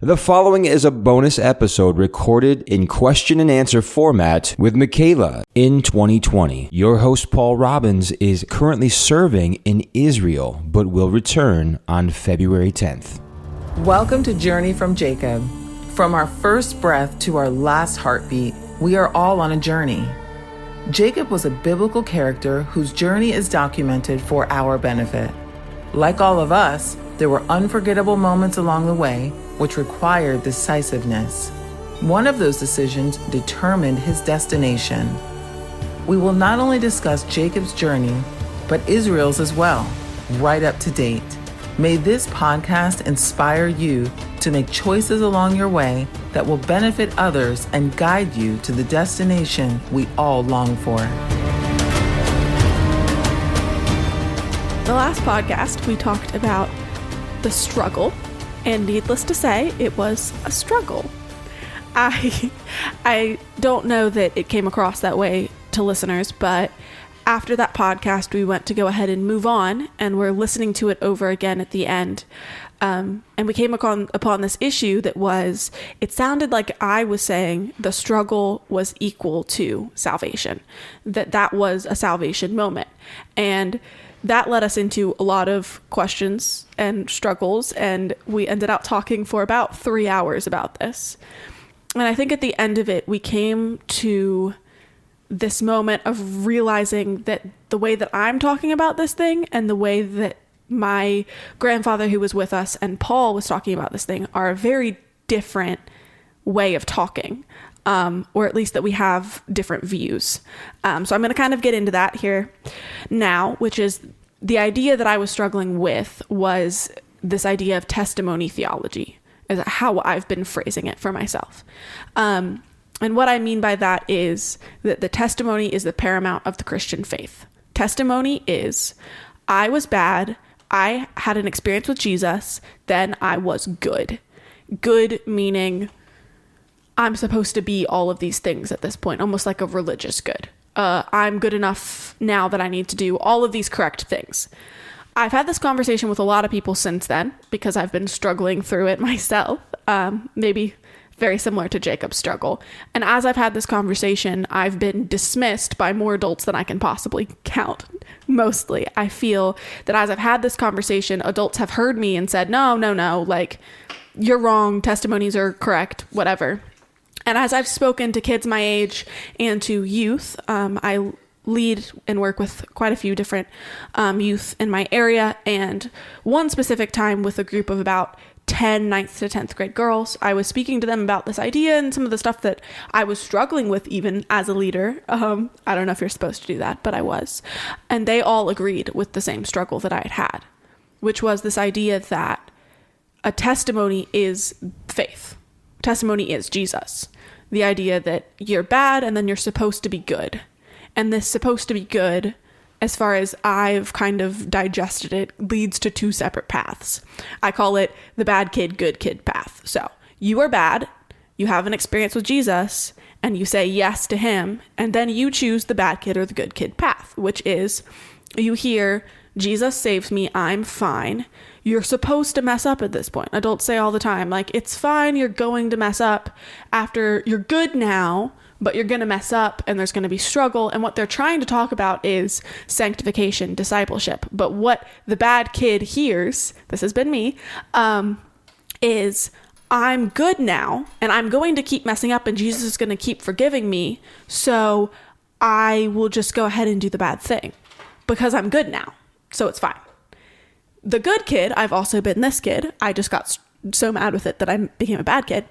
The following is a bonus episode recorded in question and answer format with Mikayla in 2020. Your host, Paul Robbins, is currently serving in Israel, but will return on February 10th. Welcome to Journey from Jacob. From our first breath to our last heartbeat, we are all on a journey. Jacob was a biblical character whose journey is documented for our benefit. Like all of us, there were unforgettable moments along the way which required decisiveness. One of those decisions determined his destination. We will not only discuss Jacob's journey, but Israel's as well, right up to date. May this podcast inspire you to make choices along your way that will benefit others and guide you to the destination we all long for. The last podcast, we talked about the struggle, and needless to say, it was a struggle. I don't know that it came across that way to listeners, but after that podcast, we went to go ahead and move on, and we're listening to it over again at the end. And we came upon this issue that was, it sounded like I was saying the struggle was equal to salvation, that was a salvation moment. And that led us into a lot of questions and struggles, and we ended up talking for about 3 hours about this. And I think at the end of it, we came to this moment of realizing that the way that I'm talking about this thing and the way that my grandfather who was with us and Paul was talking about this thing are a very different way of talking, or at least that we have different views. So I'm going to kind of get into that here now, which is the idea that I was struggling with was this idea of testimony theology, is how I've been phrasing it for myself. And what I mean by that is that the testimony is the paramount of the Christian faith. Testimony is, I was bad, I had an experience with Jesus, then I was good. Good meaning I'm supposed to be all of these things at this point, almost like a religious good. I'm good enough now that I need to do all of these correct things. I've had this conversation with a lot of people since then because I've been struggling through it myself, maybe very similar to Jacob's struggle. And as I've had this conversation, I've been dismissed by more adults than I can possibly count. Mostly, I feel that as I've had this conversation, adults have heard me and said, no, like, you're wrong, testimonies are correct, whatever. And as I've spoken to kids my age and to youth, I lead and work with quite a few different youth in my area. And one specific time with a group of about 10 9th to 10th grade girls, I was speaking to them about this idea and some of the stuff that I was struggling with even as a leader. I don't know if you're supposed to do that, but I was. And they all agreed with the same struggle that I had, which was this idea that a testimony is faith. Testimony is Jesus. The idea that you're bad and then you're supposed to be good. And this supposed to be good, as far as I've kind of digested it, leads to two separate paths. I call it the bad kid, good kid path. So you are bad, you have an experience with Jesus, and you say yes to him, and then you choose the bad kid or the good kid path, which is you hear, Jesus saves me, I'm fine. You're supposed to mess up at this point. Adults say all the time, like, it's fine, you're going to mess up after you're good now, but you're going to mess up and there's going to be struggle. And what they're trying to talk about is sanctification, discipleship. But what the bad kid hears, this has been me, is I'm good now and I'm going to keep messing up and Jesus is going to keep forgiving me. So I will just go ahead and do the bad thing because I'm good now. So it's fine. The good kid, I've also been this kid. I just got so mad with it that I became a bad kid.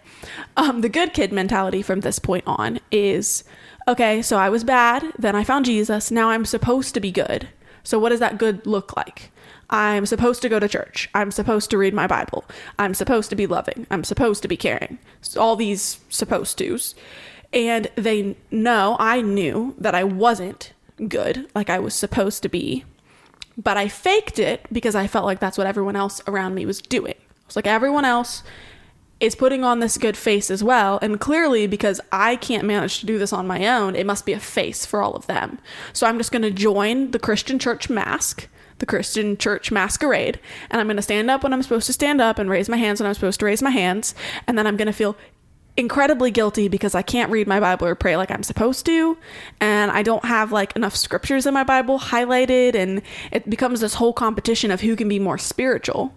The good kid mentality from this point on is, okay, so I was bad, then I found Jesus, now I'm supposed to be good. So what does that good look like? I'm supposed to go to church. I'm supposed to read my Bible. I'm supposed to be loving. I'm supposed to be caring. So all these supposed tos. And I knew that I wasn't good like I was supposed to be. But I faked it because I felt like that's what everyone else around me was doing. It's like everyone else is putting on this good face as well. And clearly, because I can't manage to do this on my own, it must be a face for all of them. So I'm just going to join the Christian church mask the Christian church masquerade. And I'm going to stand up when I'm supposed to stand up and raise my hands when I'm supposed to raise my hands. And then I'm going to feel incredibly guilty because I can't read my Bible or pray like I'm supposed to. And I don't have like enough scriptures in my Bible highlighted. And it becomes this whole competition of who can be more spiritual.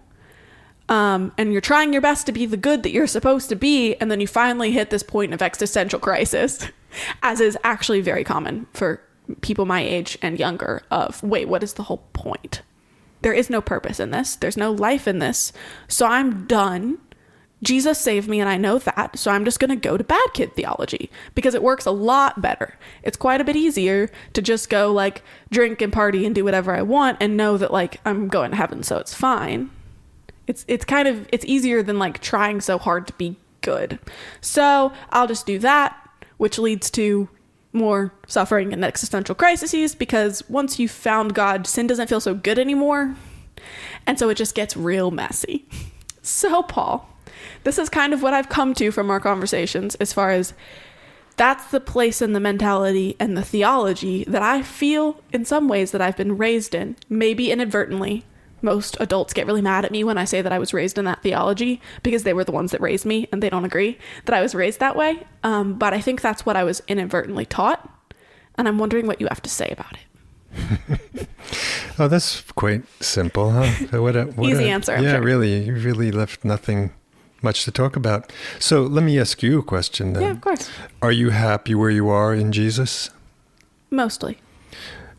And you're trying your best to be the good that you're supposed to be. And then you finally hit this point of existential crisis, as is actually very common for people my age and younger, of, wait, what is the whole point? There is no purpose in this. There's no life in this. So I'm done. Jesus saved me and I know that. So I'm just going to go to bad kid theology because it works a lot better. It's quite a bit easier to just go like drink and party and do whatever I want and know that like I'm going to heaven, so it's fine. It's easier than like trying so hard to be good. So I'll just do that, which leads to more suffering and existential crises, because once you've found God, sin doesn't feel so good anymore. And so it just gets real messy. So Paul, this is kind of what I've come to from our conversations, as far as that's the place and the mentality and the theology that I feel in some ways that I've been raised in, maybe inadvertently. Most adults get really mad at me when I say that I was raised in that theology because they were the ones that raised me and they don't agree that I was raised that way. But I think that's what I was inadvertently taught. And I'm wondering what you have to say about it. Oh, that's quite simple, huh? Easy answer. I'm sure. Really. You really left nothing much to talk about. So let me ask you a question then. Yeah, of course. Are you happy where you are in Jesus? Mostly.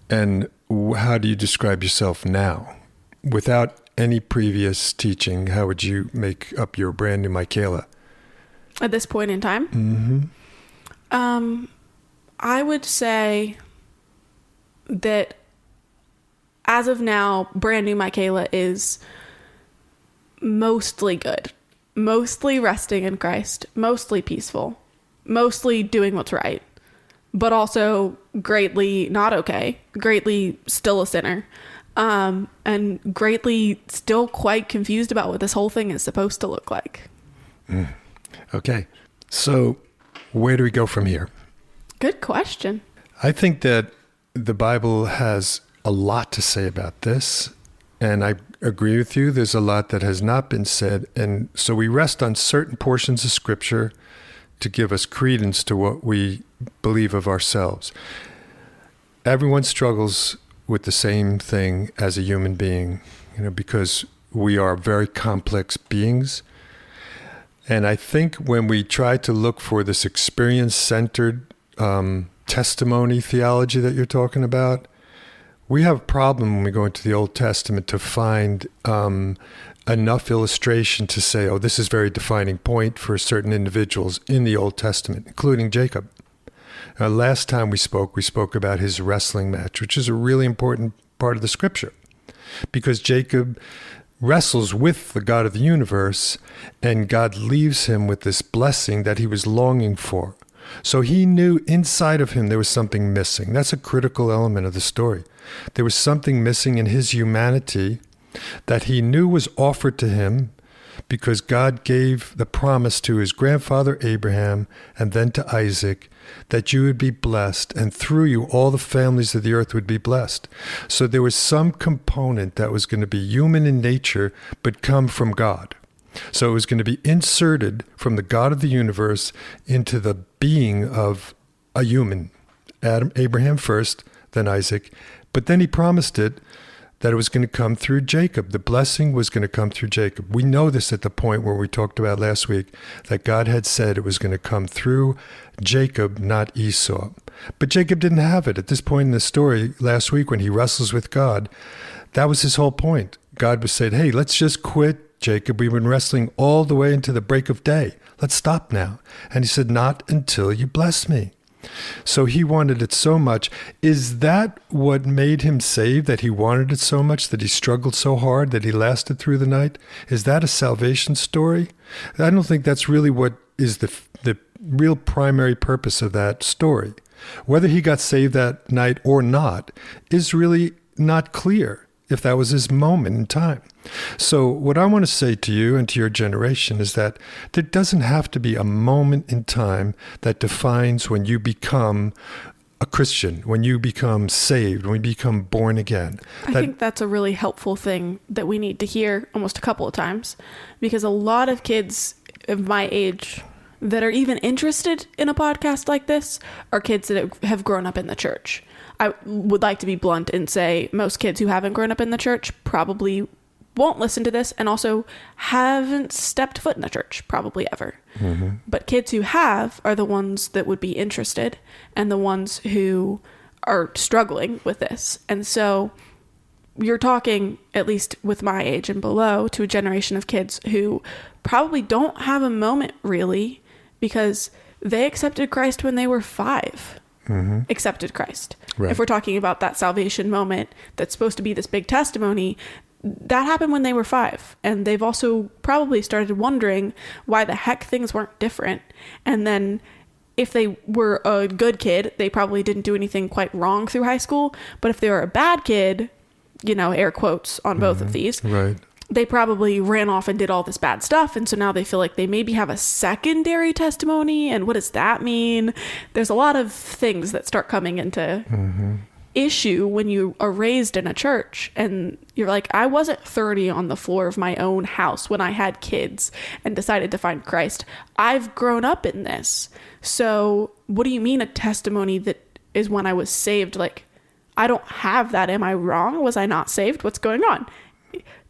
And how do you describe yourself now? Without any previous teaching, how would you make up your brand new Mikayla? At this point in time? Mm-hmm. I would say that as of now, brand new Mikayla is mostly good, mostly resting in Christ, mostly peaceful, mostly doing what's right, but also greatly not okay, greatly still a sinner. And greatly still quite confused about what this whole thing is supposed to look like. Okay. So where do we go from here? Good question. I think that the Bible has a lot to say about this. And I agree with you. There's a lot that has not been said. And so we rest on certain portions of Scripture to give us credence to what we believe of ourselves. Everyone struggles with the same thing as a human being, because we are very complex beings. And I think when we try to look for this experience-centered testimony theology that you're talking about, we have a problem when we go into the Old Testament to find enough illustration to say, oh, this is a very defining point for certain individuals in the Old Testament, including Jacob. Last time we spoke about his wrestling match, which is a really important part of the scripture, because Jacob wrestles with the God of the universe, and God leaves him with this blessing that he was longing for. So he knew inside of him there was something missing. That's a critical element of the story. There was something missing in his humanity that he knew was offered to him because God gave the promise to his grandfather Abraham and then to Isaac that you would be blessed, and through you all the families of the earth would be blessed. So there was some component that was going to be human in nature but come from God. So it was going to be inserted from the God of the universe into the being of a human. Abraham first, then Isaac. But then he promised it that it was going to come through Jacob. The blessing was going to come through Jacob. We know this at the point where we talked about last week, that God had said it was going to come through Jacob, not Esau. But Jacob didn't have it. At this point in the story, last week when he wrestles with God, that was his whole point. God was saying, hey, let's just quit, Jacob. We've been wrestling all the way into the break of day. Let's stop now. And he said, not until you bless me. So he wanted it so much. Is that what made him saved, that he wanted it so much, that he struggled so hard, that he lasted through the night? Is that a salvation story? I don't think that's really what is the real primary purpose of that story. Whether he got saved that night or not is really not clear, if that was his moment in time. So what I want to say to you and to your generation is that there doesn't have to be a moment in time that defines when you become a Christian, when you become saved, when you become born again. I think that's a really helpful thing that we need to hear almost a couple of times, because a lot of kids of my age that are even interested in a podcast like this are kids that have grown up in the church. I would like to be blunt and say most kids who haven't grown up in the church probably won't listen to this, and also haven't stepped foot in a church probably ever. Mm-hmm. But kids who have are the ones that would be interested, and the ones who are struggling with this. And so you're talking, at least with my age and below, to a generation of kids who probably don't have a moment really, because they accepted Christ when they were 5. Mm-hmm. Accepted Christ. Right. If we're talking about that salvation moment that's supposed to be this big testimony, that happened when they were 5. And they've also probably started wondering why the heck things weren't different. And then if they were a good kid, they probably didn't do anything quite wrong through high school. But if they were a bad kid, air quotes on both of these, right, they probably ran off and did all this bad stuff. And so now they feel like they maybe have a secondary testimony. And what does that mean? There's a lot of things that start coming into issue when you are raised in a church, and you're like, I wasn't 30 on the floor of my own house when I had kids and decided to find Christ. I've grown up in this. So what do you mean a testimony that is when I was saved? Like, I don't have that. Am I wrong? Was I not saved? What's going on?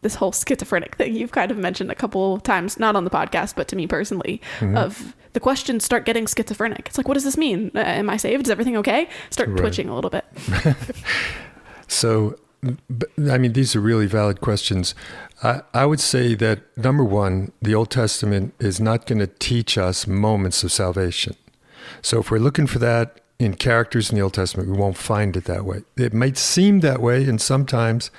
This whole schizophrenic thing you've kind of mentioned a couple times, not on the podcast, but to me personally, of the questions start getting schizophrenic. It's like, what does this mean? Am I saved? Is everything okay? Start twitching a little bit. So, I mean, these are really valid questions. I would say that, number one, the Old Testament is not going to teach us moments of salvation. So if we're looking for that in characters in the Old Testament, we won't find it that way. It might seem that way, and sometimes,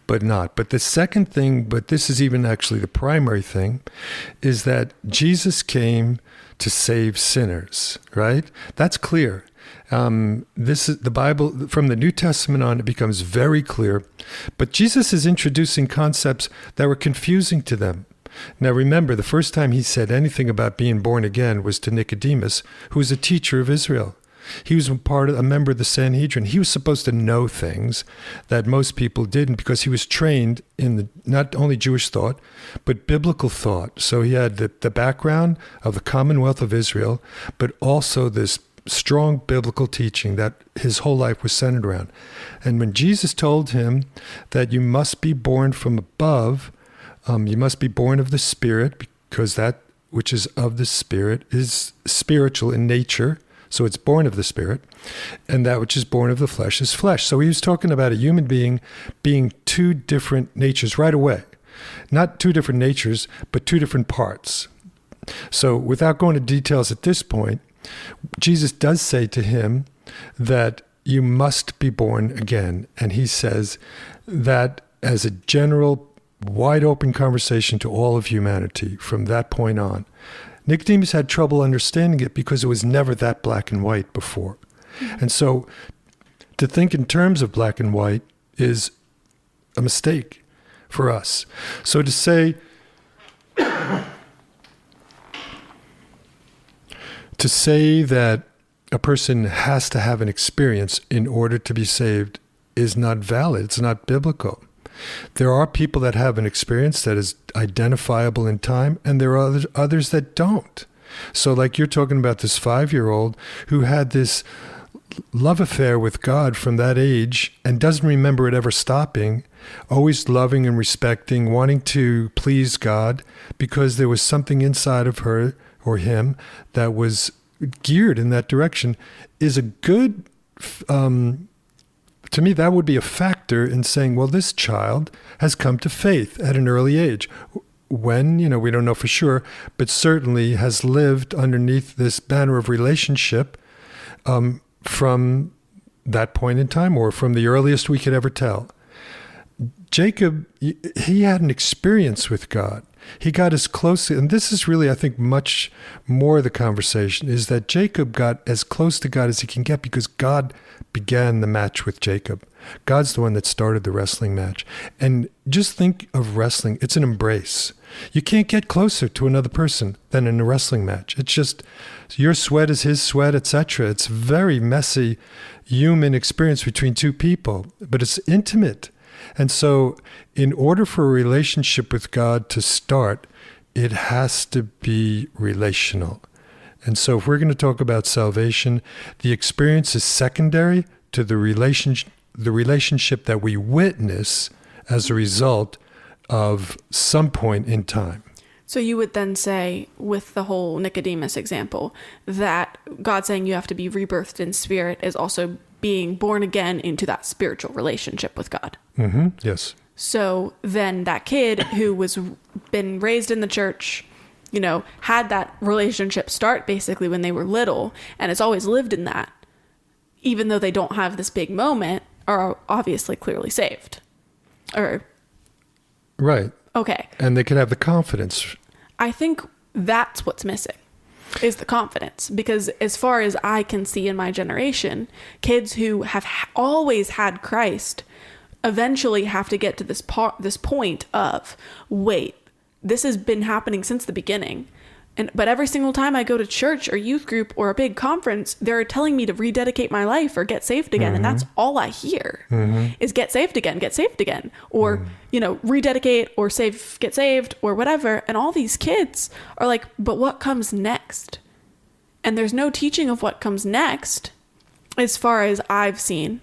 but not. But the second thing, but this is even actually the primary thing, is that Jesus came to save sinners, right? That's clear. This is the Bible, from the New Testament on, it becomes very clear. But Jesus is introducing concepts that were confusing to them. Now remember, the first time he said anything about being born again was to Nicodemus, who was a teacher of Israel. He was a member of the Sanhedrin. He was supposed to know things that most people didn't, because he was trained in not only Jewish thought, but biblical thought. So he had the background of the Commonwealth of Israel, but also this strong biblical teaching that his whole life was centered around. And when Jesus told him that you must be born from above, you must be born of the Spirit, because that which is of the Spirit is spiritual in nature. So it's born of the Spirit, and that which is born of the flesh is flesh. So he was talking about a human being being two different natures right away. Not two different natures, but two different parts. So without going to details at this point, Jesus does say to him that you must be born again. And he says that as a general, wide open conversation to all of humanity from that point on. Nicodemus had trouble understanding it because it was never that black and white before. And so to think in terms of black and white is a mistake for us. So to say that a person has to have an experience in order to be saved is not valid. It's not biblical. There are people that have an experience that is identifiable in time, and there are others that don't. So like you're talking about this 5-year-old who had this love affair with God from that age and doesn't remember it ever stopping, always loving and respecting, wanting to please God because there was something inside of her or him that was geared in that direction, is a good to me, that would be a factor in saying, well, this child has come to faith at an early age. When, we don't know for sure, but certainly has lived underneath this banner of relationship from that point in time, or from the earliest we could ever tell. Jacob, he had an experience with God. He got as close, and this is really, I think, much more the conversation, is that Jacob got as close to God as he can get because God began the match with Jacob. God's the one that started the wrestling match. And just think of wrestling. It's an embrace. You can't get closer to another person than in a wrestling match. It's just your sweat is his sweat, etc. It's a very messy human experience between two people, but it's intimate. And so in order for a relationship with God to start, it has to be relational. And so if we're going to talk about salvation, the experience is secondary to the relationship that we witness as a result of some point in time. So you would then say, with the whole Nicodemus example, that God saying you have to be rebirthed in spirit is also being born again into that spiritual relationship with God. Mm-hmm. Yes. So then that kid who was been raised in the church, had that relationship start basically when they were little and has always lived in that, even though they don't have this big moment, are obviously clearly saved. Right. Okay. And they could have the confidence. I think that's what's missing, is the confidence. Because as far as I can see in my generation, kids who have always had Christ eventually have to get to this point of, wait, this has been happening since the beginning. But every single time I go to church or youth group or a big conference, they're telling me to rededicate my life or get saved again. And that's all I hear is get saved again, or, rededicate or get saved or whatever. And all these kids are like, but what comes next? And there's no teaching of what comes next as far as I've seen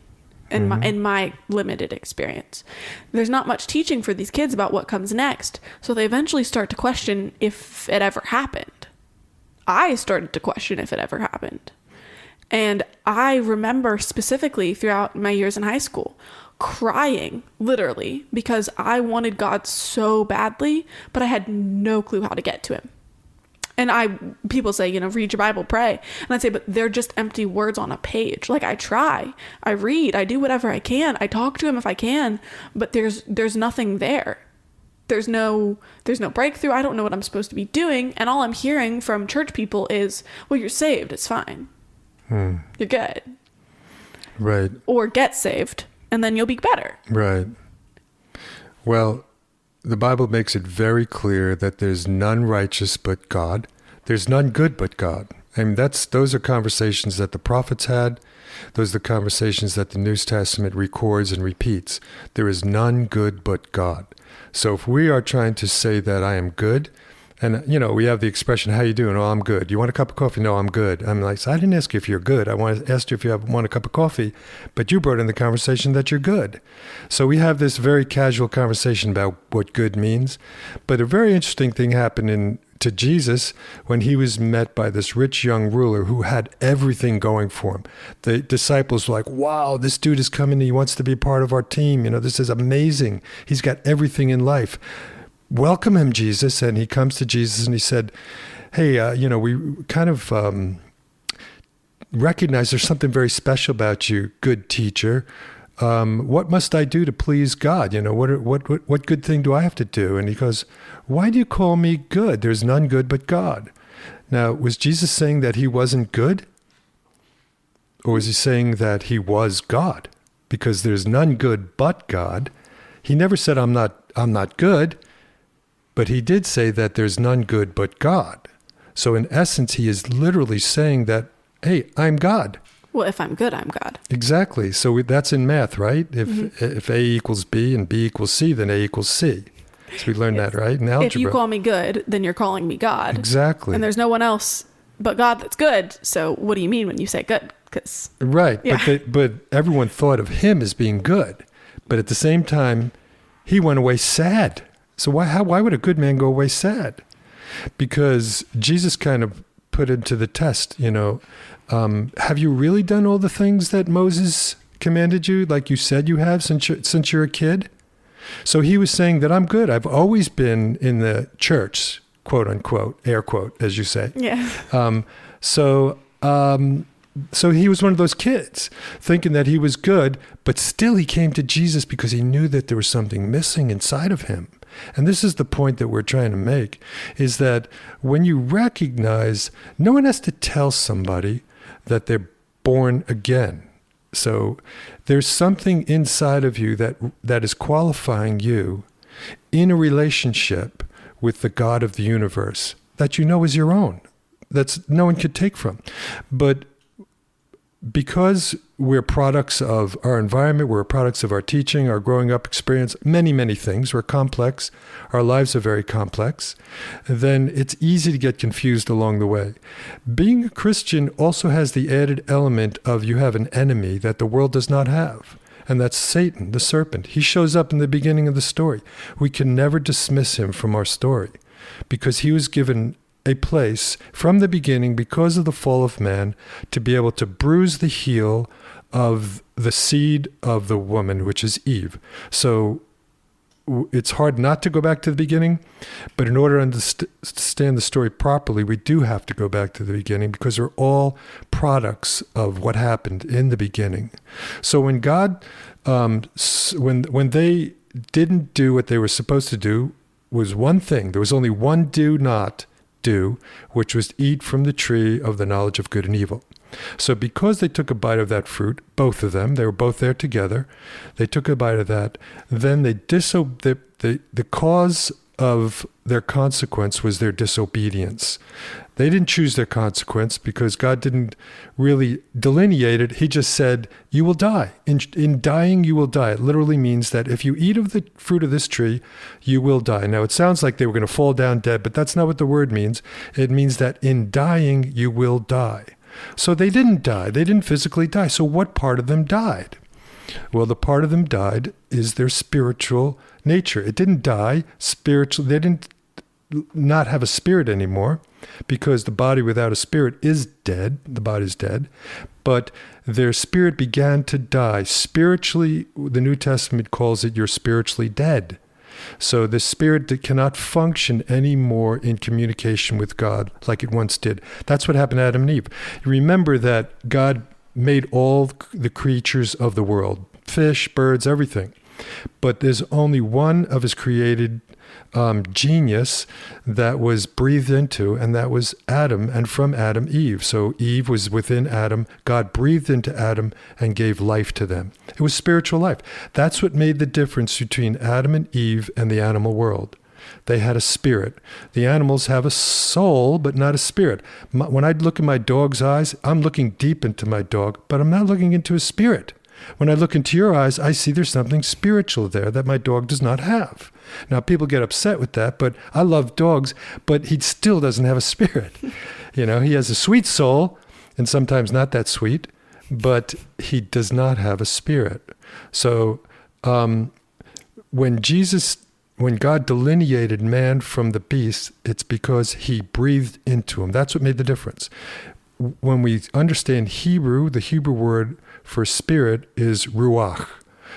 in my limited experience. There's not much teaching for these kids about what comes next. So they eventually start to question if it ever happened. I started to question if it ever happened. And I remember specifically throughout my years in high school crying, literally, because I wanted God so badly, but I had no clue how to get to him. And people say, read your Bible, pray. And I'd say, but they're just empty words on a page. Like I try, I read, I do whatever I can. I talk to him if I can, but there's nothing there. There's no breakthrough. I don't know what I'm supposed to be doing. And all I'm hearing from church people is, well, you're saved. It's fine. You're good. Right. Or get saved and then you'll be better. Right. Well, the Bible makes it very clear that there's none righteous but God. There's none good but God. I mean, those are conversations that the prophets had. Those are the conversations that the New Testament records and repeats. There is none good but God. So if we are trying to say that I am good, and, we have the expression, how you doing? Oh, I'm good. You want a cup of coffee? No, I'm good. I'm like, so I didn't ask you if you're good. I asked you if you want a cup of coffee, but you brought in the conversation that you're good. So we have this very casual conversation about what good means. But a very interesting thing happened to Jesus when he was met by this rich young ruler who had everything going for him. The disciples were like, wow, this dude is coming. He wants to be part of our team. This is amazing. He's got everything in life. Welcome him, Jesus. And he comes to Jesus and he said, hey, we kind of recognize there's something very special about you, good teacher. What must I do to please God? What good thing do I have to do? And he goes, why do you call me good? There's none good but God. Now, was Jesus saying that he wasn't good? Or was he saying that he was God? Because there's none good but God. He never said, I'm not good. But he did say that there's none good but God. So in essence, he is literally saying that, hey, I'm God. Well, if I'm good, I'm God. Exactly. So that's in math, right? If A equals B and B equals C, then A equals C. So we learned that, right? In algebra. If you call me good, then you're calling me God. Exactly. And there's no one else but God that's good. So what do you mean when you say good? Right. Yeah. But everyone thought of him as being good. But at the same time, he went away sad. So why would a good man go away sad? Because Jesus kind of put into the test, have you really done all the things that Moses commanded you, like you said you have since you're a kid? So he was saying that I'm good. I've always been in the church, quote unquote, air quote, as you say. Yeah. So he was one of those kids thinking that he was good, but still he came to Jesus because he knew that there was something missing inside of him. And this is the point that we're trying to make, is that when you recognize, no one has to tell somebody that they're born again. So there's something inside of you that is qualifying you in a relationship with the God of the universe that you know is your own, that's no one could take from. But because we're products of our environment, we're products of our teaching, our growing up experience, many, many things, we're complex, our lives are very complex, then it's easy to get confused along the way. Being a Christian also has the added element of you have an enemy that the world does not have. And that's Satan, the serpent. He shows up in the beginning of the story. We can never dismiss him from our story because he was given a place from the beginning, because of the fall of man, to be able to bruise the heel of the seed of the woman, which is Eve. So it's hard not to go back to the beginning, but in order to understand the story properly, we do have to go back to the beginning because we're all products of what happened in the beginning. So when God, when they didn't do what they were supposed to do, was one thing. There was only one do not do, which was eat from the tree of the knowledge of good and evil. So because they took a bite of that fruit, both of them, they were both there together, they took a bite of that, then they the cause of their consequence was their disobedience. They didn't choose their consequence because God didn't really delineate it. He just said, you will die. In dying, you will die. It literally means that if you eat of the fruit of this tree, you will die. Now, it sounds like they were going to fall down dead, but that's not what the word means. It means that in dying, you will die. So they didn't die. They didn't physically die. So what part of them died? Well, the part of them died is their spiritual nature. It didn't die spiritually. They didn't not have a spirit anymore because the body without a spirit is dead. The body's dead. But their spirit began to die. Spiritually, the New Testament calls it you're spiritually dead. So the spirit that cannot function anymore in communication with God like it once did. That's what happened to Adam and Eve. Remember that God made all the creatures of the world, fish, birds, everything. But there's only one of his created genius that was breathed into, and that was Adam, and from Adam, Eve. So Eve was within Adam. God breathed into Adam and gave life to them. It was spiritual life. That's what made the difference between Adam and Eve and the animal world. They had a spirit. The animals have a soul, but not a spirit. When I look in my dog's eyes, I'm looking deep into my dog, but I'm not looking into his spirit. When I look into your eyes, I see there's something spiritual there that my dog does not have. Now, people get upset with that, but I love dogs, but he still doesn't have a spirit. You know, he has a sweet soul, and sometimes not that sweet, but he does not have a spirit. So when God delineated man from the beast, it's because he breathed into him. That's what made the difference. When we understand Hebrew, the Hebrew word for spirit is ruach.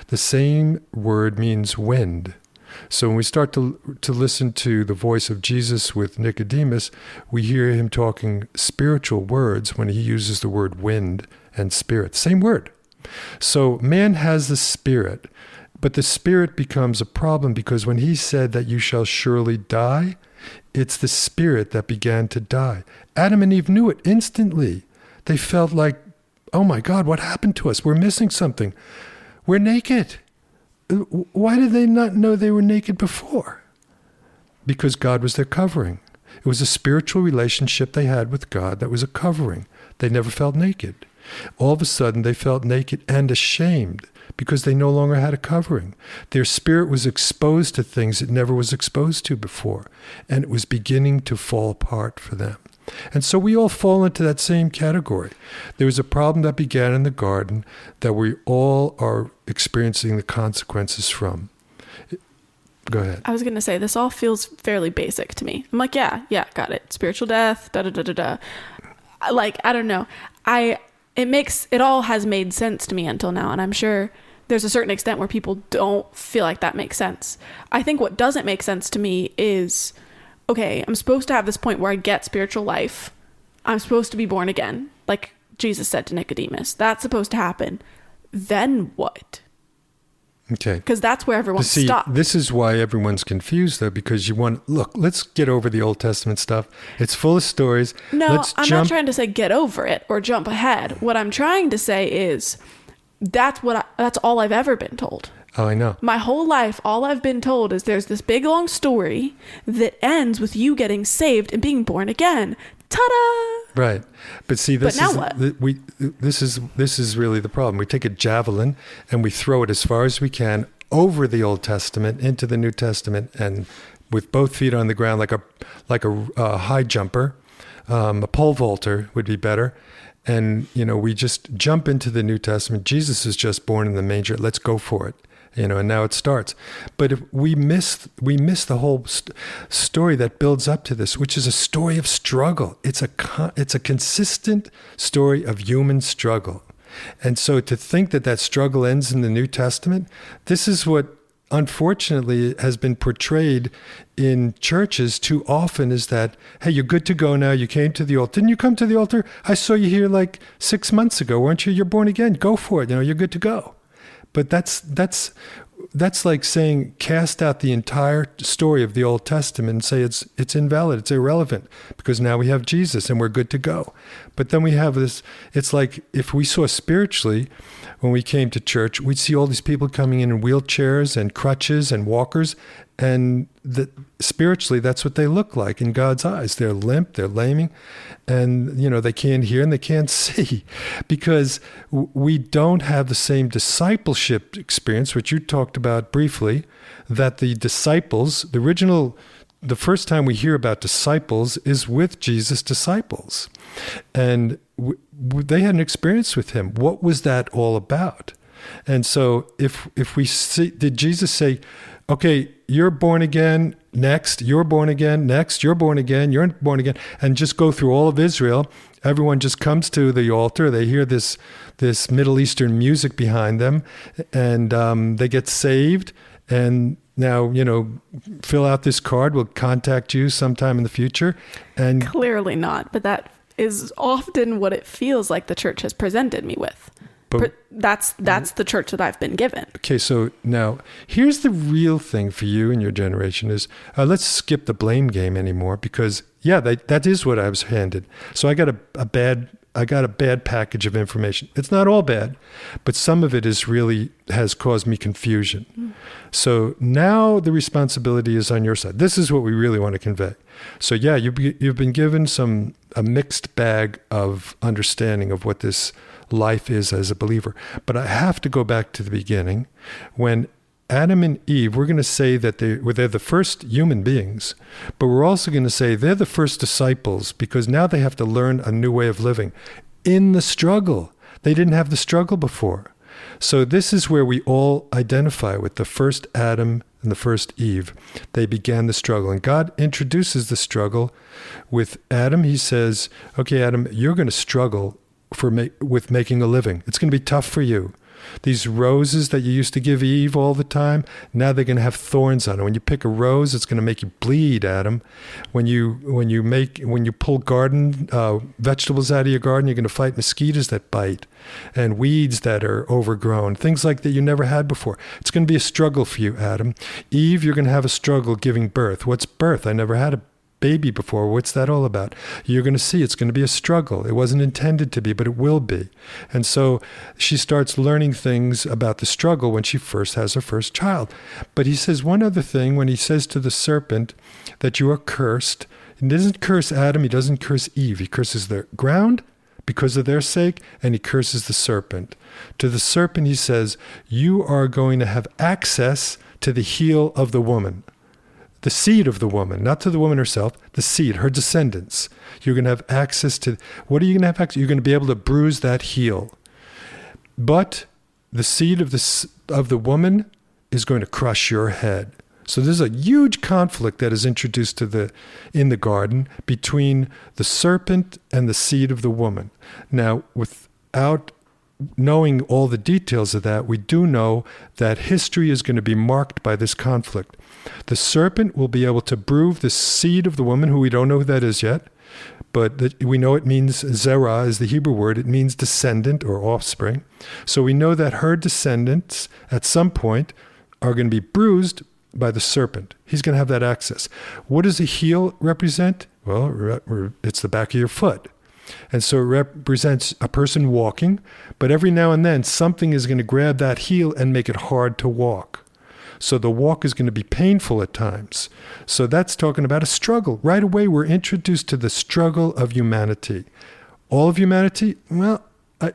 The same word means wind. So when we start to listen to the voice of Jesus with Nicodemus, we hear him talking spiritual words when he uses the word wind and spirit. Same word. So man has the spirit, but the spirit becomes a problem because when he said that you shall surely die, it's the spirit that began to die. Adam and Eve knew it instantly. They felt like, oh my God, what happened to us? We're missing something. We're naked. Why did they not know they were naked before? Because God was their covering. It was a spiritual relationship they had with God that was a covering. They never felt naked. All of a sudden, they felt naked and ashamed because they no longer had a covering. Their spirit was exposed to things it never was exposed to before, and it was beginning to fall apart for them. And so we all fall into that same category. There was a problem that began in the garden that we all are experiencing the consequences from. Go ahead. I was going to say, this all feels fairly basic to me. I'm like, yeah, got it. Spiritual death, da-da-da-da-da. Like, I don't know. It all has made sense to me until now. And I'm sure there's a certain extent where people don't feel like that makes sense. I think what doesn't make sense to me is, okay, I'm supposed to have this point where I get spiritual life. I'm supposed to be born again. Like Jesus said to Nicodemus, that's supposed to happen. Then what? Okay. Because that's where everyone See, stopped. this is why everyone's confused, though, because let's get over the Old Testament stuff. It's full of stories. No, I'm not trying to say get over it or jump ahead. What I'm trying to say is that's all I've ever been told. Oh, I know. My whole life, all I've been told is there's this big long story that ends with you getting saved and being born again. Ta-da! Right. But see, this This is really the problem. We take a javelin and we throw it as far as we can over the Old Testament into the New Testament, and with both feet on the ground, like a high jumper, a pole vaulter would be better. And, we just jump into the New Testament. Jesus is just born in the manger. Let's go for it. And now it starts. But if we miss the whole story that builds up to this, which is a story of struggle. It's a consistent story of human struggle. And so to think that struggle ends in the New Testament, this is what unfortunately has been portrayed in churches too often, is that, hey, you're good to go now. You came to the altar. Didn't you come to the altar? I saw you here like 6 months ago. Weren't you? You're born again. Go for it. You're good to go. But that's like saying cast out the entire story of the Old Testament and say it's invalid, it's irrelevant, because now we have Jesus and we're good to go. But then we have this, it's like if we saw spiritually, when we came to church, we'd see all these people coming in wheelchairs and crutches and walkers, and spiritually that's what they look like in God's eyes. They're limp, they're laming, and they can't hear and they can't see, because we don't have the same discipleship experience, which you talked about briefly, that the disciples, the first time we hear about disciples is with Jesus' disciples. And they had an experience with him. What was that all about? And so if we see, did Jesus say, okay, you're born again, next, you're born again, next, you're born again, you're born again, and just go through all of Israel? Everyone just comes to the altar. They hear this Middle Eastern music behind them, and they get saved. And now, fill out this card. We'll contact you sometime in the future. And clearly not, but that is often what it feels like the church has presented me with. But that's the church that I've been given. Okay, so now here's the real thing for you and your generation is, let's skip the blame game anymore, because that is what I was handed. So I got a bad package of information. It's not all bad, but some of it has caused me confusion. So now the responsibility is on your side. This is what we really want to convey. So you've been given a mixed bag of understanding of what this life is as a believer. But I have to go back to the beginning. When Adam and Eve, we're going to say that they're the first human beings, but we're also going to say they're the first disciples, because now they have to learn a new way of living in the struggle. They didn't have the struggle before. So this is where we all identify with the first Adam and the first Eve. They began the struggle, and God introduces the struggle with Adam. He says, okay, Adam, you're going to struggle with making a living. It's going to be tough for you. These roses that you used to give Eve all the time, now they're going to have thorns on it. When you pick a rose, it's going to make you bleed, Adam. When you pull garden vegetables out of your garden, you're going to fight mosquitoes that bite and weeds that are overgrown, things like that you never had before. It's going to be a struggle for you, Adam. Eve, you're going to have a struggle giving birth. What's birth? I never had a baby before. What's that all about? You're going to see it's going to be a struggle. It wasn't intended to be, but it will be. And so she starts learning things about the struggle when she first has her first child. But he says one other thing when he says to the serpent that you are cursed. He doesn't curse Adam. He doesn't curse Eve. He curses the ground because of their sake, and he curses the serpent. To the serpent, he says, you are going to have access to the heel of the woman. The seed of the woman, not to the woman herself, the seed, her descendants. You're going to have access to, what are you going to have access? You're going to be able to bruise that heel. But the seed of the woman is going to crush your head. So there's a huge conflict that is introduced in the garden between the serpent and the seed of the woman. Now, without knowing all the details of that, we do know that history is going to be marked by this conflict. The serpent will be able to bruise the seed of the woman, who we don't know who that is yet, but we know it means zerah is the Hebrew word. It means descendant or offspring. So we know that her descendants at some point are going to be bruised by the serpent. He's going to have that access. What does a heel represent? Well, it's the back of your foot. And so it represents a person walking, but every now and then something is going to grab that heel and make it hard to walk. So the walk is going to be painful at times. So that's talking about a struggle. Right away, we're introduced to the struggle of humanity. All of humanity? Well,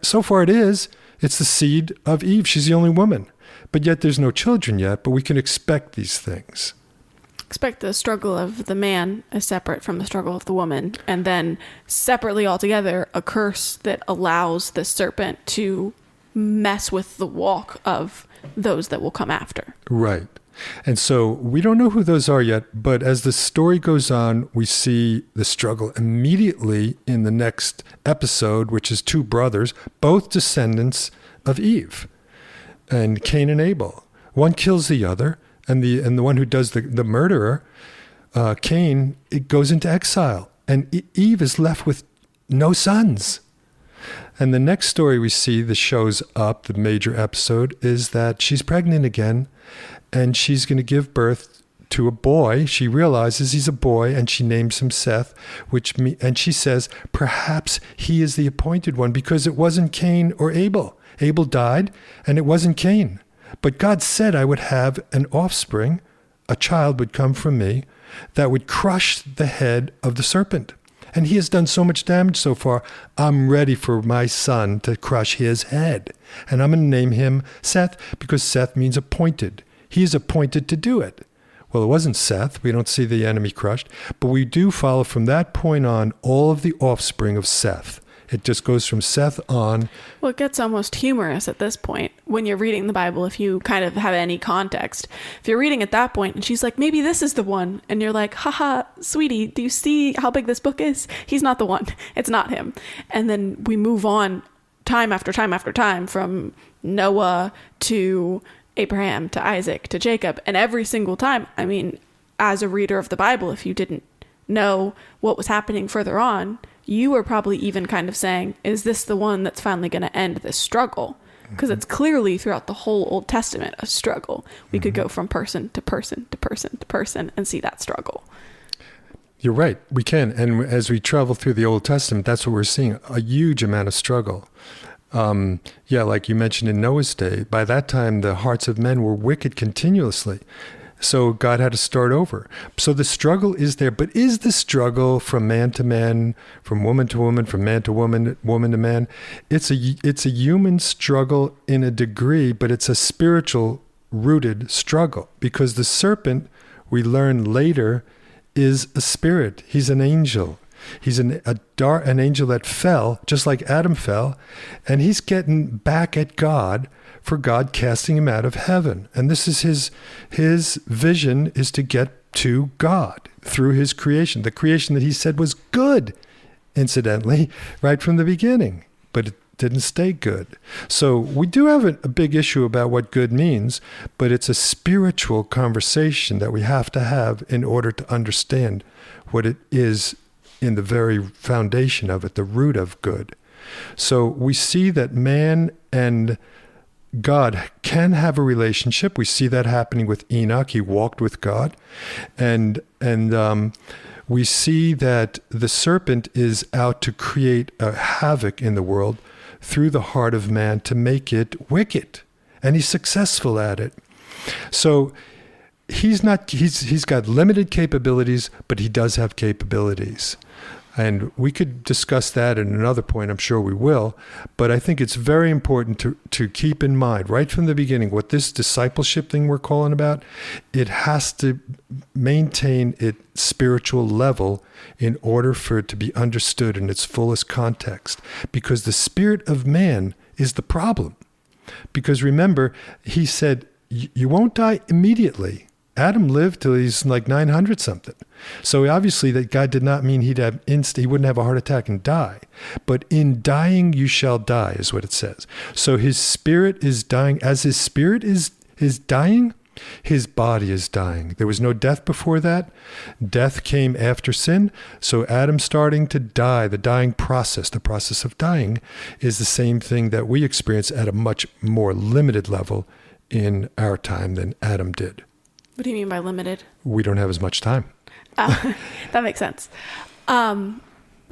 so far it is. It's the seed of Eve. She's the only woman. But yet there's no children yet, but we can expect these things. Expect the struggle of the man as separate from the struggle of the woman, and then separately altogether, a curse that allows the serpent to mess with the walk of those that will come after. Right. And so we don't know who those are yet, but as the story goes on, we see the struggle immediately in the next episode, which is two brothers, both descendants of Eve, and Cain and Abel. One kills the other, and the one who does the murderer, Cain, it goes into exile, and Eve is left with no sons. And the next story we see that shows up, the major episode, is that she's pregnant again, and she's going to give birth to a boy. She realizes he's a boy, and she names him Seth, and she says, perhaps he is the appointed one, because it wasn't Cain or Abel. Abel died, and it wasn't Cain. But God said I would have an offspring, a child would come from me, that would crush the head of the serpent. And he has done so much damage so far, I'm ready for my son to crush his head. And I'm going to name him Seth, because Seth means appointed. He is appointed to do it. Well, it wasn't Seth. We don't see the enemy crushed. But we do follow from that point on all of the offspring of Seth. It just goes from Seth on. Well, it gets almost humorous at this point when you're reading the Bible, if you kind of have any context. If you're reading at that point and she's like, maybe this is the one. And you're like, haha, sweetie, do you see how big this book is? He's not the one. It's not him. And then we move on time after time after time from Noah to Abraham to Isaac to Jacob. And every single time, I mean, as a reader of the Bible, if you didn't know what was happening further on, you were probably even kind of saying, is this the one that's finally going to end this struggle? Because it's clearly throughout the whole Old Testament a struggle. We could go from person to person to person to person and see that struggle. You're right. We can. And as we travel through the Old Testament, that's what we're seeing, a huge amount of struggle. Like you mentioned in Noah's day, by that time, the hearts of men were wicked continuously. So God had to start over. So the struggle is there. But is the struggle from man to man, from woman to woman, from man to woman, woman to man? It's a human struggle in a degree, but it's a spiritual rooted struggle. Because the serpent, we learn later, is a spirit. He's an angel. He's an angel that fell, just like Adam fell. And he's getting back at God for God casting him out of heaven. And this is his vision, is to get to God through his creation, the creation that he said was good, incidentally, right from the beginning, but it didn't stay good. So we do have a big issue about what good means, but it's a spiritual conversation that we have to have in order to understand what it is in the very foundation of it, the root of good. So we see that man and God can have a relationship. We see that happening with Enoch. He walked with God. And we see that the serpent is out to create a havoc in the world through the heart of man to make it wicked. And he's successful at it. So he's got limited capabilities, but he does have capabilities. And we could discuss that at another point, I'm sure we will. But I think it's very important to keep in mind, right from the beginning, what this discipleship thing we're calling about, it has to maintain its spiritual level in order for it to be understood in its fullest context. Because the spirit of man is the problem. Because remember, he said, you won't die immediately. Adam lived till he's like 900 something. So obviously that God did not mean he wouldn't have a heart attack and die. But in dying you shall die is what it says. So his spirit is dying. As his spirit is dying, His body is dying. There was no death before that. Death came after sin. So Adam starting to die, the dying process, the process of dying, is the same thing that we experience at a much more limited level in our time than Adam did. What do you mean by limited? We don't have as much time. That makes sense.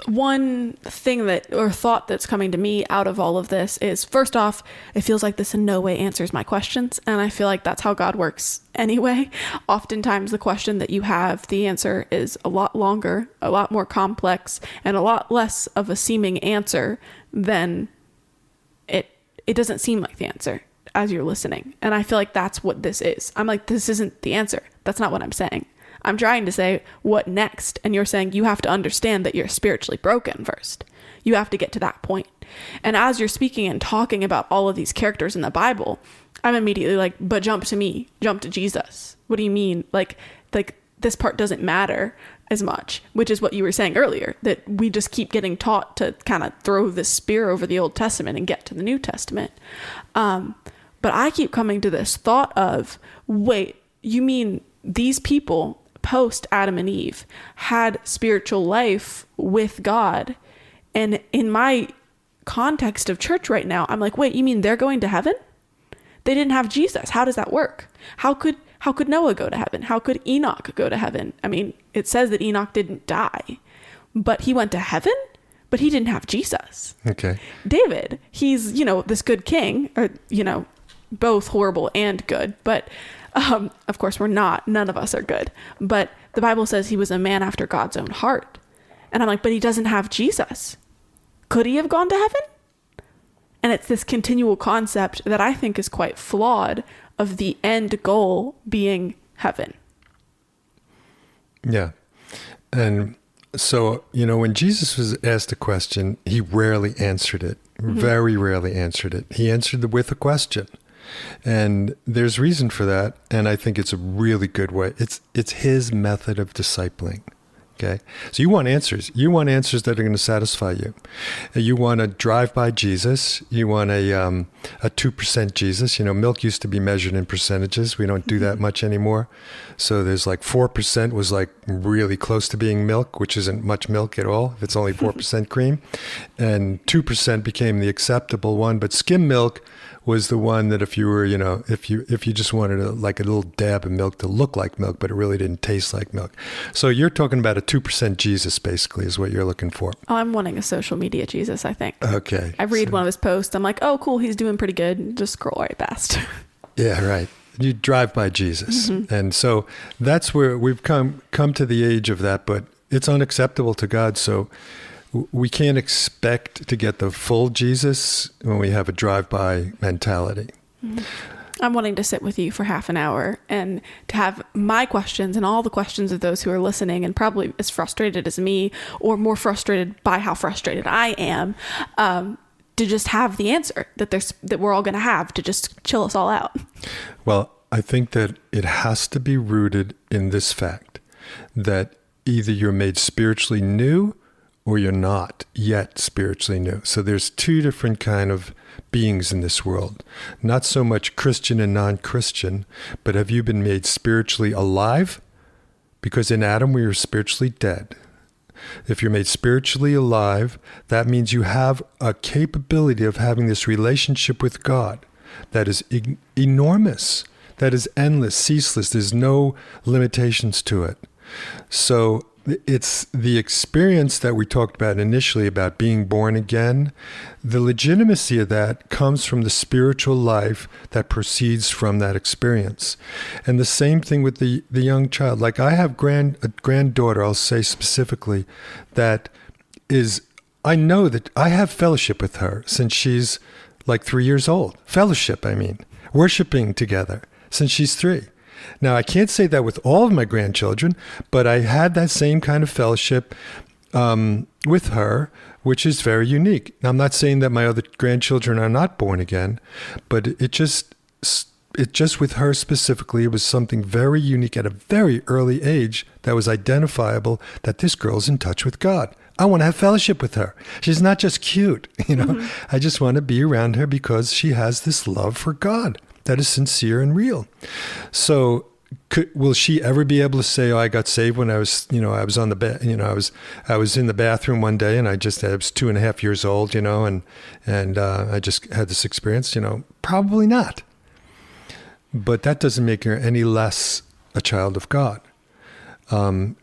One thing or thought that's coming to me out of all of this is, first off, it feels like this in no way answers my questions. And I feel like that's how God works anyway. Oftentimes the question that you have, the answer is a lot longer, a lot more complex, and a lot less of a seeming answer than it doesn't seem like the answer as you're listening. And I feel like that's what this is. I'm like, this isn't the answer. That's not what I'm saying. I'm trying to say, what next? And you're saying you have to understand that you're spiritually broken first. You have to get to that point. And as you're speaking and talking about all of these characters in the Bible, I'm immediately like, but jump to me, jump to Jesus. What do you mean? Like this part doesn't matter as much, which is what you were saying earlier, that we just keep getting taught to kind of throw this spear over the Old Testament and get to the New Testament. But I keep coming to this thought of, wait, you mean these people post Adam and Eve had spiritual life with God? And in my context of church right now, I'm like, wait, you mean they're going to heaven? They didn't have Jesus. How does that work? How could Noah go to heaven? How could Enoch go to heaven? I mean, it says that Enoch didn't die, but he went to heaven, but he didn't have Jesus. Okay. David, he's, this good king, or, both horrible and good, but of course we're not. None of us are good. But the Bible says he was a man after God's own heart. And I'm like, but he doesn't have Jesus. Could he have gone to heaven? And it's this continual concept that I think is quite flawed of the end goal being heaven. Yeah. And so, when Jesus was asked a question, he rarely answered it, very rarely answered it. He answered it with a question. And there's reason for that. And I think it's a really good way. It's his method of discipling. Okay. So you want answers. You want answers that are going to satisfy you. You want a drive-by Jesus. You want a 2% Jesus. Milk used to be measured in percentages. We don't do that much anymore. So there's like 4% was like really close to being milk, which isn't much milk at all. If it's only 4% cream. And 2% became the acceptable one. But skim milk was the one that if you were, if you just wanted like a little dab of milk to look like milk, but it really didn't taste like milk. So you're talking about a 2% Jesus, basically, is what you're looking for. Oh, I'm wanting a social media Jesus, I think. Okay. I read one of his posts. I'm like, oh, cool, he's doing pretty good. Just scroll right past. Yeah, right. You drive by Jesus. And so that's where we've come to the age of that, but it's unacceptable to God. So we can't expect to get the full Jesus when we have a drive-by mentality. I'm wanting to sit with you for half an hour and to have my questions and all the questions of those who are listening and probably as frustrated as me or more frustrated by how frustrated I am, to just have the answer that we're all going to have to just chill us all out. Well, I think that it has to be rooted in this fact that either you're made spiritually new or you're not yet spiritually new. So there's two different kind of beings in this world. Not so much Christian and non-Christian, but have you been made spiritually alive? Because in Adam, we were spiritually dead. If you're made spiritually alive, that means you have a capability of having this relationship with God that is enormous, that is endless, ceaseless. There's no limitations to it. So it's the experience that we talked about initially about being born again. The legitimacy of that comes from the spiritual life that proceeds from that experience. And the same thing with the young child. Like I have a granddaughter, I'll say specifically, that is, I know that I have fellowship with her since she's like 3 years old. Fellowship, I mean, worshiping together since she's 3. Now, I can't say that with all of my grandchildren, but I had that same kind of fellowship with her, which is very unique. Now, I'm not saying that my other grandchildren are not born again, but it just with her specifically, it was something very unique at a very early age that was identifiable that this girl's in touch with God. I want to have fellowship with her. She's not just cute, I just want to be around her because she has this love for God. that is sincere and real. So will she ever be able to say, "Oh, I got saved when I was, I was on the bed, I was in the bathroom one day and I was 2.5 years old, and I just had this experience," probably not. But that doesn't make her any less a child of God. Now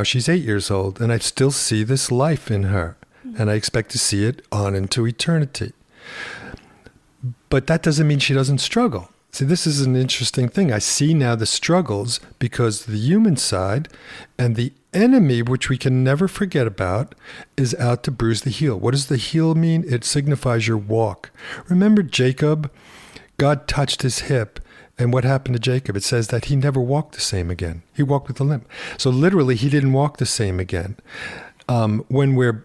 she's 8 years old, and I still see this life in her, and I expect to see it on into eternity. But that doesn't mean she doesn't struggle. See, this is an interesting thing. I see now the struggles because the human side and the enemy, which we can never forget about, is out to bruise the heel. What does the heel mean? It signifies your walk. Remember Jacob? God touched his hip. And what happened to Jacob? It says that he never walked the same again. He walked with a limp. So literally, he didn't walk the same again. When we're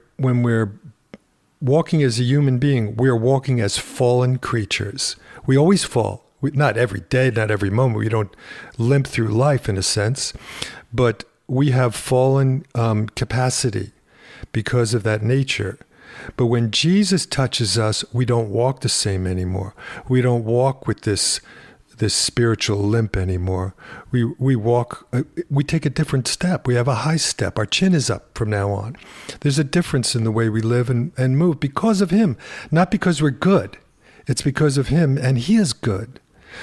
walking as a human being, we're walking as fallen creatures. We always fall. Not every day, not every moment. We don't limp through life in a sense, but we have fallen capacity because of that nature. But when Jesus touches us, we don't walk the same anymore. We don't walk with this spiritual limp anymore. We walk, we take a different step. We have a high step. Our chin is up from now on. There's a difference in the way we live and move because of him, not because we're good. It's because of him, and he is good.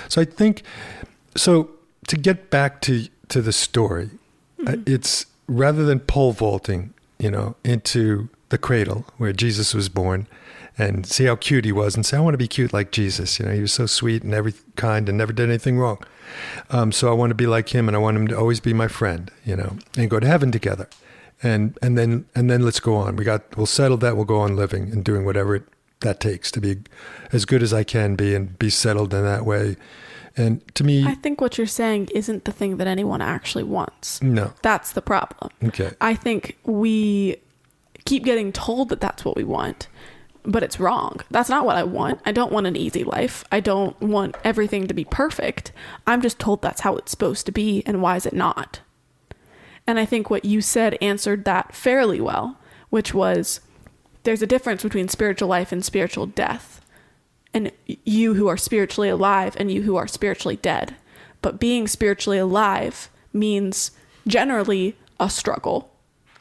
So I think, to get back to the story, it's rather than pole vaulting, into the cradle where Jesus was born and see how cute he was and say, I want to be cute like Jesus. He was so sweet and every kind and never did anything wrong. So I want to be like him, and I want him to always be my friend, and go to heaven together. And then let's go on. We'll settle that. We'll go on living and doing whatever that takes to be as good as I can be and be settled in that way. And to me, I think what you're saying isn't the thing that anyone actually wants. No. That's the problem. Okay. I think we keep getting told that that's what we want, but it's wrong. That's not what I want. I don't want an easy life. I don't want everything to be perfect. I'm just told that's how it's supposed to be, and why is it not? And I think what you said answered that fairly well, which was there's a difference between spiritual life and spiritual death. And you who are spiritually alive and you who are spiritually dead. But being spiritually alive means generally a struggle,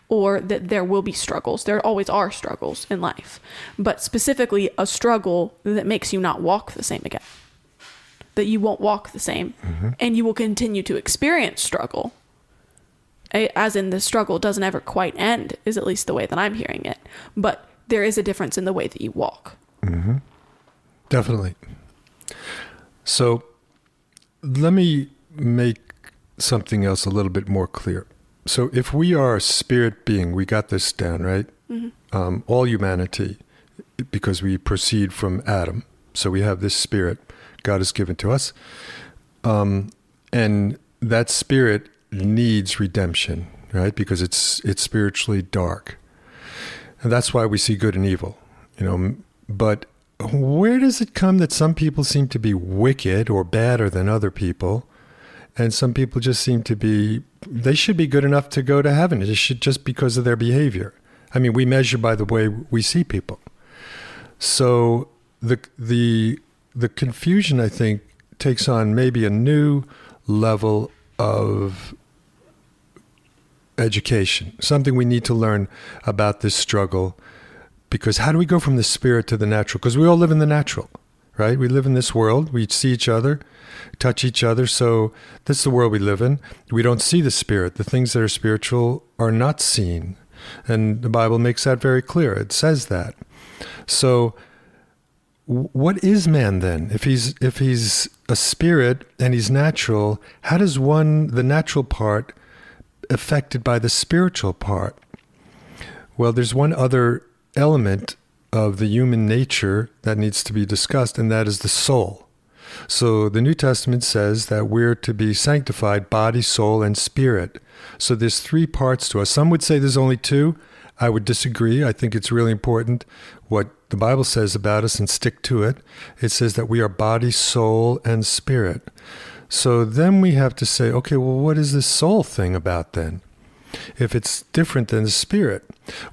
or that there will be struggles. There always are struggles in life, but specifically a struggle that makes you not walk the same again, that you won't walk the same, and you will continue to experience struggle, as in the struggle doesn't ever quite end, is at least the way that I'm hearing it. But there is a difference in the way that you walk. Mm-hmm. Definitely. So let me make something else a little bit more clear. So if we are a spirit being, we got this down, right? Mm-hmm. All humanity, because we proceed from Adam. So we have this spirit God has given to us. And that spirit needs redemption, right? Because it's spiritually dark. And that's why we see good and evil, But where does it come that some people seem to be wicked or badder than other people? And some people just seem to be, they should be good enough to go to heaven. It should just because of their behavior. I mean, we measure by the way we see people. So the confusion, I think, takes on maybe a new level of education, something we need to learn about this struggle. Because how do we go from the spirit to the natural? Because we all live in the natural, right? We live in this world. We see each other, touch each other. So this is the world we live in. We don't see the spirit. The things that are spiritual are not seen. And the Bible makes that very clear. It says that. So what is man then? If he's a spirit and he's natural, how does the natural part affected by the spiritual part? Well, there's one other element of the human nature that needs to be discussed, and that is the soul. So the New Testament says that we're to be sanctified body, soul, and spirit. So there's 3 parts to us. Some would say there's only 2. I would disagree. I think it's really important what the Bible says about us and stick to it. It says that we are body, soul, and spirit. So then we have to say, okay, well, what is this soul thing about then? If it's different than the spirit.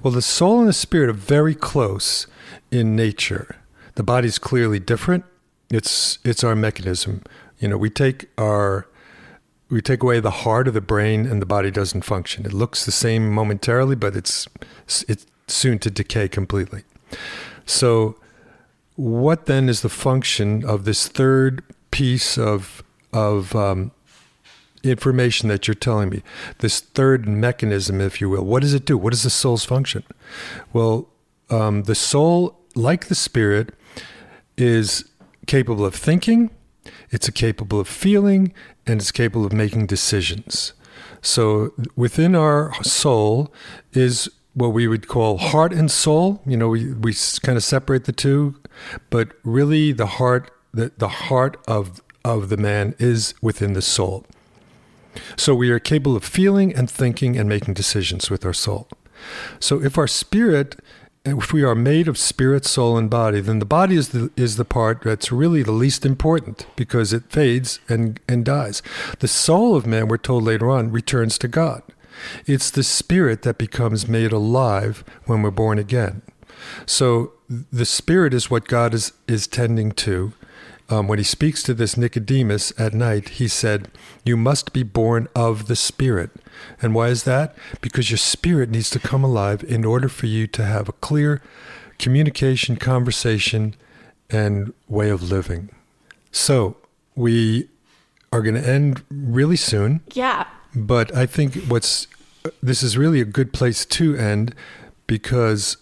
Well, the soul and the spirit are very close in nature. The body's clearly different. It's our mechanism. We take away the heart of the brain, and the body doesn't function. It looks the same momentarily, but it's soon to decay completely. So what then is the function of this third piece of information that you're telling me? This third mechanism, if you will. What does it do? What is the soul's function? Well, the soul, like the spirit, is capable of thinking, it's capable of feeling, and it's capable of making decisions. So within our soul is what we would call heart and soul. We kind of separate the two, but really the heart of the man is within the soul. So we are capable of feeling and thinking and making decisions with our soul. So if we are made of spirit, soul, and body, then the body is the part that's really the least important, because it fades and dies. The soul of man, we're told later on, returns to God. It's the spirit that becomes made alive when we're born again. So the spirit is what God is tending to. When he speaks to this Nicodemus at night, he said, "You must be born of the Spirit." And why is that? Because your spirit needs to come alive in order for you to have a clear communication, conversation, and way of living. So we are going to end really soon. Yeah. But I think this is really a good place to end, because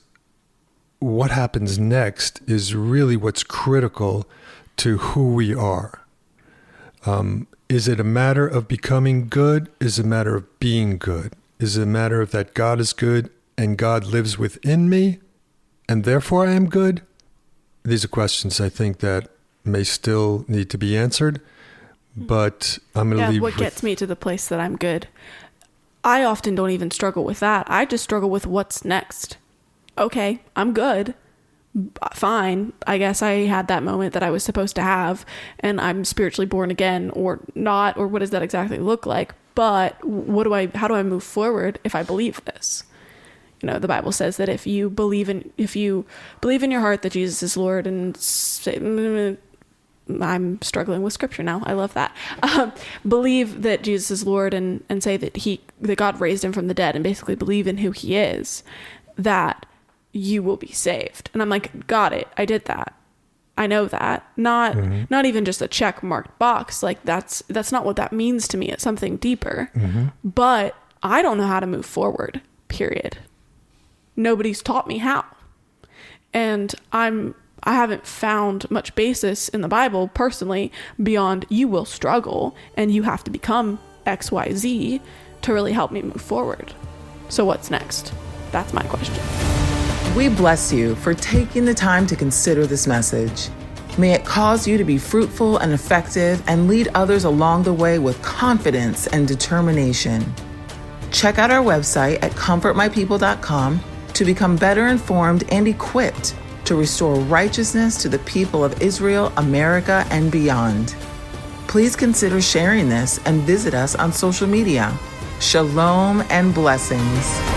what happens next is really what's critical to who we are. Is it a matter of becoming good? Is it a matter of being good? Is it a matter of that God is good and God lives within me and therefore I am good? These are questions I think that may still need to be answered, but I'm going to leave. What gets me to the place that I'm good? I often don't even struggle with that. I just struggle with what's next. Okay, I'm good. Fine. I guess I had that moment that I was supposed to have, and I'm spiritually born again, or not, or what does that exactly look like? But how do I move forward if I believe this? The Bible says that if you believe in your heart that Jesus is Lord, and I'm struggling with scripture now. I love that. Believe that Jesus is Lord and say that God raised him from the dead, and basically believe in who he is, that you will be saved. And I'm like, got it. I did that. I know that. Not even just a check marked box. Like that's not what that means to me. It's something deeper. But I don't know how to move forward, period. Nobody's taught me how. And I haven't found much basis in the Bible personally beyond you will struggle and you have to become XYZ to really help me move forward. So what's next? That's my question. We bless you for taking the time to consider this message. May it cause you to be fruitful and effective and lead others along the way with confidence and determination. Check out our website at comfortmypeople.com to become better informed and equipped to restore righteousness to the people of Israel, America, and beyond. Please consider sharing this and visit us on social media. Shalom and blessings.